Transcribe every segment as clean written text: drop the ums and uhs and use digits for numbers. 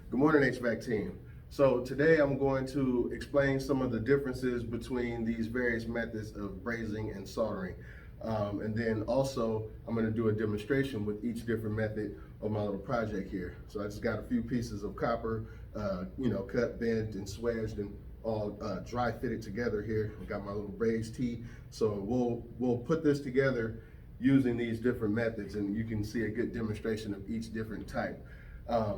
Good morning, HVAC team. So today I'm going to explain some of the differences between these various methods of brazing and soldering. And then also I'm going to do a demonstration with each different method of my little project here. So I just got a few pieces of copper, cut, bent, and swedged and all dry fitted together here. I got my little braze tee. So we'll put this together using these different methods, and you can see a good demonstration of each different type.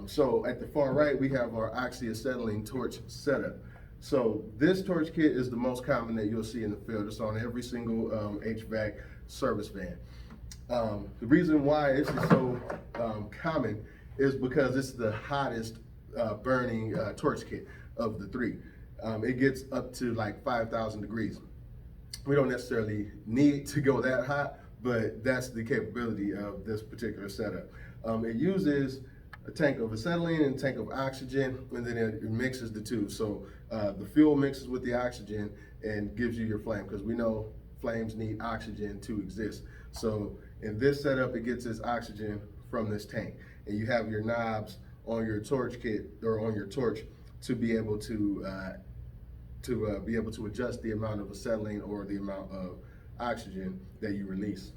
So at the far right, we have our oxyacetylene torch setup. So this torch kit is the most common that you'll see in the field. It's on every single HVAC service van. The reason why this is so common is because it's the hottest burning torch kit of the three. It gets up to like 5,000 degrees. We don't necessarily need to go that hot, but that's the capability of this particular setup. It uses a tank of acetylene and a tank of oxygen, and then it mixes the two. So the fuel mixes with the oxygen and gives you your flame, because we know flames need oxygen to exist. So in this setup, it gets its oxygen from this tank, and you have your knobs on your torch kit or on your torch to be able to adjust the amount of acetylene or the amount of oxygen that you release.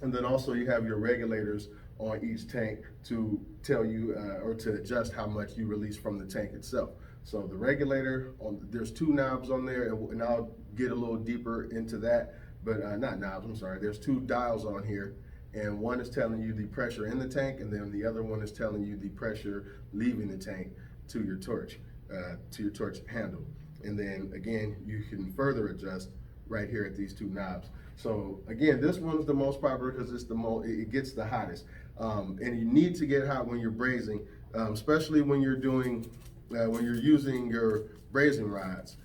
And then also you have your regulators on each tank to tell you or to adjust how much you release from the tank itself. So the regulator, there's two knobs on there, and I'll get a little deeper into that, but not knobs, I'm sorry. There's two dials on here, and one is telling you the pressure in the tank, and then the other one is telling you the pressure leaving the tank to your torch handle. And then again, you can further adjust right here at these two knobs. So again, this one's the most popular because it gets the hottest. And you need to get hot when you're brazing, especially when you're using your brazing rods.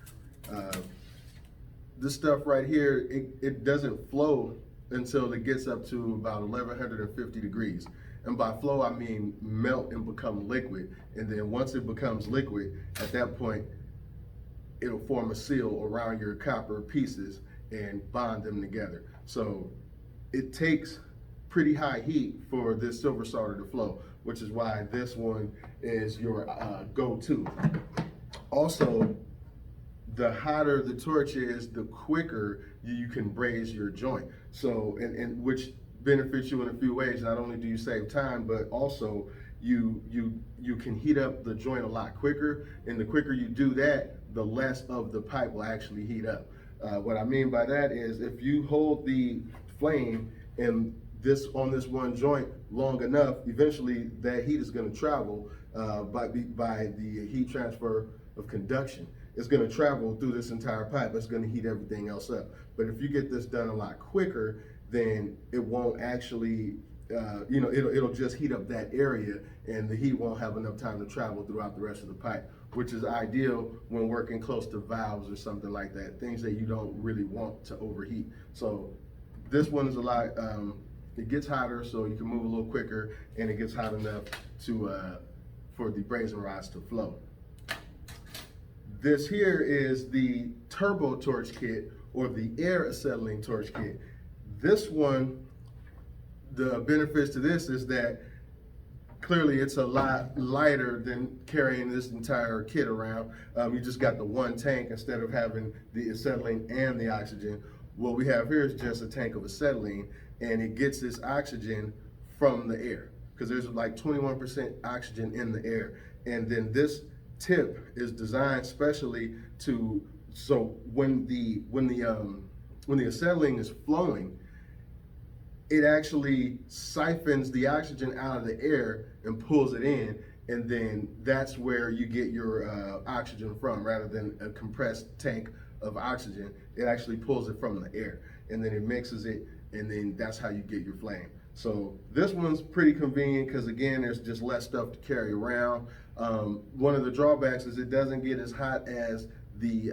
This stuff right here, it doesn't flow until it gets up to about 1150 degrees. And by flow, I mean melt and become liquid. And then once it becomes liquid, at that point, it'll form a seal around your copper pieces and bond them together. So it takes pretty high heat for this silver solder to flow, which is why this one is your go-to. Also, the hotter the torch is, the quicker you can braze your joint. So, and which benefits you in a few ways. Not only do you save time, but also you can heat up the joint a lot quicker. And the quicker you do that, the less of the pipe will actually heat up. What I mean by that is if you hold the flame and on this one joint long enough, eventually that heat is going to travel by the heat transfer of conduction. It's going to travel through this entire pipe. It's going to heat everything else up. But if you get this done a lot quicker, then it won't actually, it'll just heat up that area, and the heat won't have enough time to travel throughout the rest of the pipe, which is ideal when working close to valves or something like that, things that you don't really want to overheat. So this one is a lot, it gets hotter so you can move a little quicker, and it gets hot enough for the brazing rods to flow. This here is the turbo torch kit, or the air acetylene torch kit. This one, the benefits to this is that clearly it's a lot lighter than carrying this entire kit around. You just got the one tank instead of having the acetylene and the oxygen. What we have here is just a tank of acetylene, and it gets this oxygen from the air, because there's like 21% oxygen in the air. And then this tip is designed specially so when the acetylene is flowing, it actually siphons the oxygen out of the air and pulls it in, and then that's where you get your oxygen from. Rather than a compressed tank of oxygen, it actually pulls it from the air, and then it mixes it, and then that's how you get your flame. So this one's pretty convenient because, again, there's just less stuff to carry around. One of the drawbacks is it doesn't get as hot as the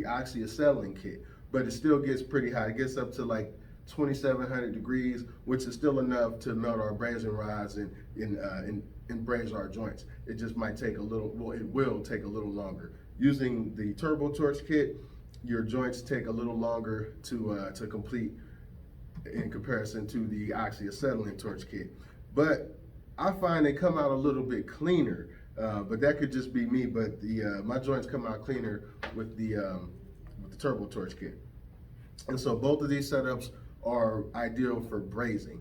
oxyacetylene kit, but it still gets pretty hot. It gets up to like 2,700 degrees, which is still enough to melt our brazing rods and braze our joints. It just might take a little, well, it will take a little longer. Using the turbo torch kit, your joints take a little longer to complete in comparison to the oxyacetylene torch kit. But I find they come out a little bit cleaner, but that could just be me. But the my joints come out cleaner with the Turbo Torch kit. And so both of these setups are ideal for brazing.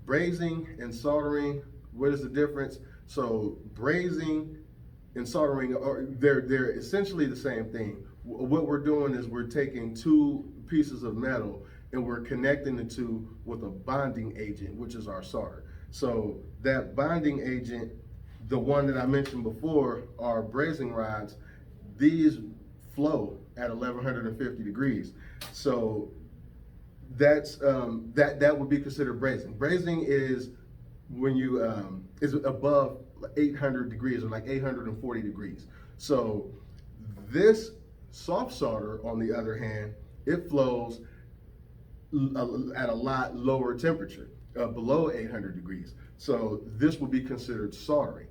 Brazing and soldering, what is the difference? So brazing and soldering are they're essentially the same thing. What we're doing is we're taking two pieces of metal and we're connecting the two with a bonding agent, which is our solder. So that bonding agent, the one that I mentioned before, are brazing rods. These flow at 1150 degrees. So that's that would be considered brazing. Brazing is when you is above 800 degrees or like 840 degrees. So this soft solder, on the other hand, it flows at a lot lower temperature, below 800 degrees. So this would be considered soldering.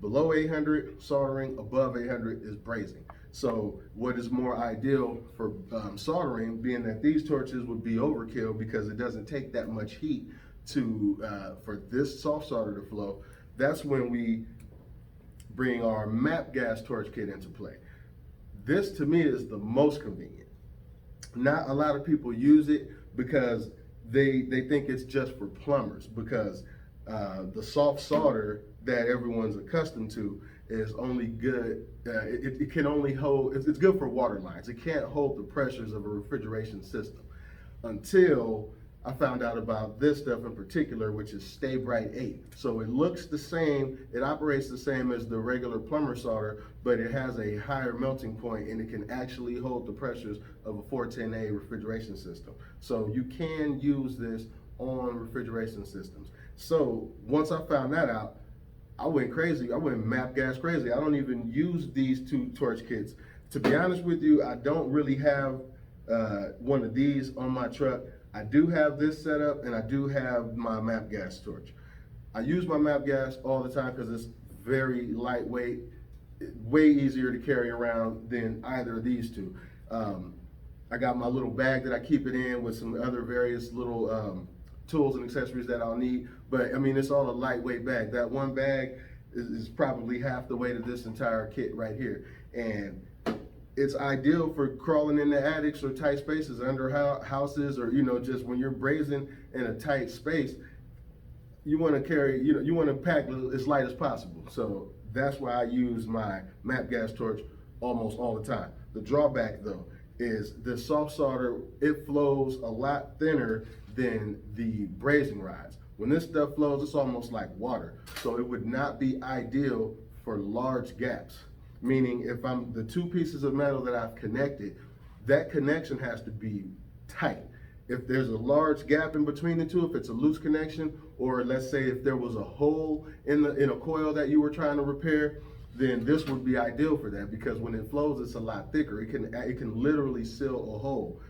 Below 800, soldering. Above 800 is brazing. So what is more ideal for soldering, being that these torches would be overkill because it doesn't take that much heat to for this soft solder to flow, that's when we bring our MAP gas torch kit into play. This to me is the most convenient. Not a lot of people use it because they think it's just for plumbers, because the soft solder that everyone's accustomed to is only good, it can only hold, it's good for water lines. It can't hold the pressures of a refrigeration system, until I found out about this stuff in particular, which is Stay Bright 8. So it looks the same, it operates the same as the regular plumber solder, but it has a higher melting point and it can actually hold the pressures of a 410A refrigeration system. So you can use this on refrigeration systems. So once I found that out, I went crazy. I went MAP gas crazy. I don't even use these two torch kits. To be honest with you, I don't really have one of these on my truck. I do have this setup and I do have my MAP gas torch. I use my MAP gas all the time because it's very lightweight, way easier to carry around than either of these two. I got my little bag that I keep it in with some other various little tools and accessories that I'll need. But I mean, it's all a lightweight bag. That one bag is probably half the weight of this entire kit right here. And it's ideal for crawling into attics or tight spaces under houses, or, you know, just when you're brazing in a tight space, you want to carry, you know, you want to pack as light as possible. So that's why I use my MAP gas torch almost all the time. The drawback though is the soft solder, it flows a lot thinner than the brazing rods. When this stuff flows, it's almost like water. So it would not be ideal for large gaps. Meaning if I'm the two pieces of metal that I've connected, that connection has to be tight. If there's a large gap in between the two, if it's a loose connection, or let's say if there was a hole in a coil that you were trying to repair, then this would be ideal for that, because when it flows, it's a lot thicker. It can literally seal a hole.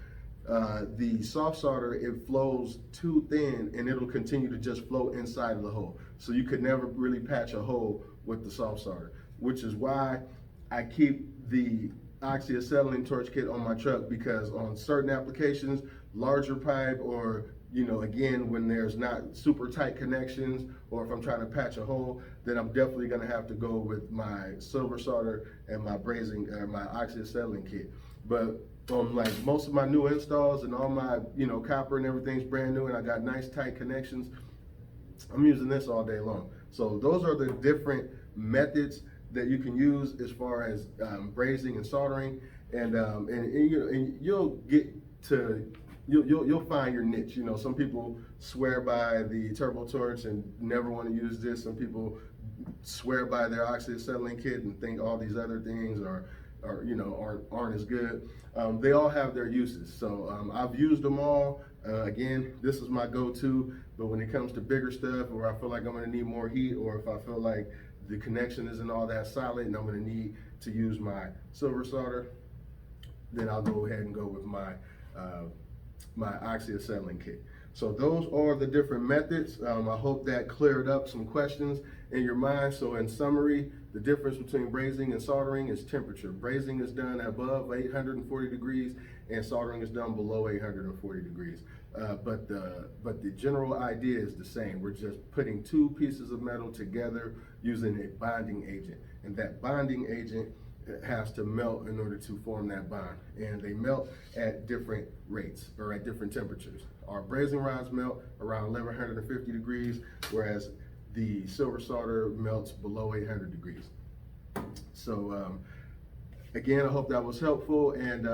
The soft solder, it flows too thin and it'll continue to just flow inside of the hole. So you could never really patch a hole with the soft solder, which is why I keep the oxyacetylene torch kit on my truck, because on certain applications, larger pipe, or, you know, again, when there's not super tight connections, or if I'm trying to patch a hole, then I'm definitely gonna have to go with my silver solder and my brazing, my oxyacetylene kit. But on like most of my new installs and all my, you know, copper and everything's brand new and I got nice tight connections, I'm using this all day long. So those are the different methods that you can use as far as brazing and soldering, and you'll get to, you'll find your niche. You know, some people swear by the turbo torch and never want to use this. Some people swear by their oxyacetylene kit and think all these other things are you know, aren't as good. They all have their uses. So I've used them all. Again, this is my go-to, but when it comes to bigger stuff, or I feel like I'm gonna need more heat, or if I feel like the connection isn't all that solid and I'm gonna need to use my silver solder, then I'll go ahead and go with my my oxyacetylene kit. So those are the different methods. I hope that cleared up some questions in your mind. So in summary, the difference between brazing and soldering is temperature. Brazing is done above 840 degrees and soldering is done below 840 degrees. but the general idea is the same. We're just putting two pieces of metal together using a bonding agent, and that bonding agent has to melt in order to form that bond, and they melt at different rates or at different temperatures. Our brazing rods melt around 1150 degrees, whereas the silver solder melts below 800 degrees. So again, I hope that was helpful, and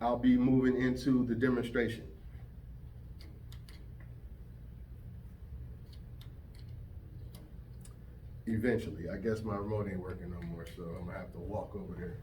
I'll be moving into the demonstration. Eventually. I guess my remote ain't working no more, so I'm gonna have to walk over there.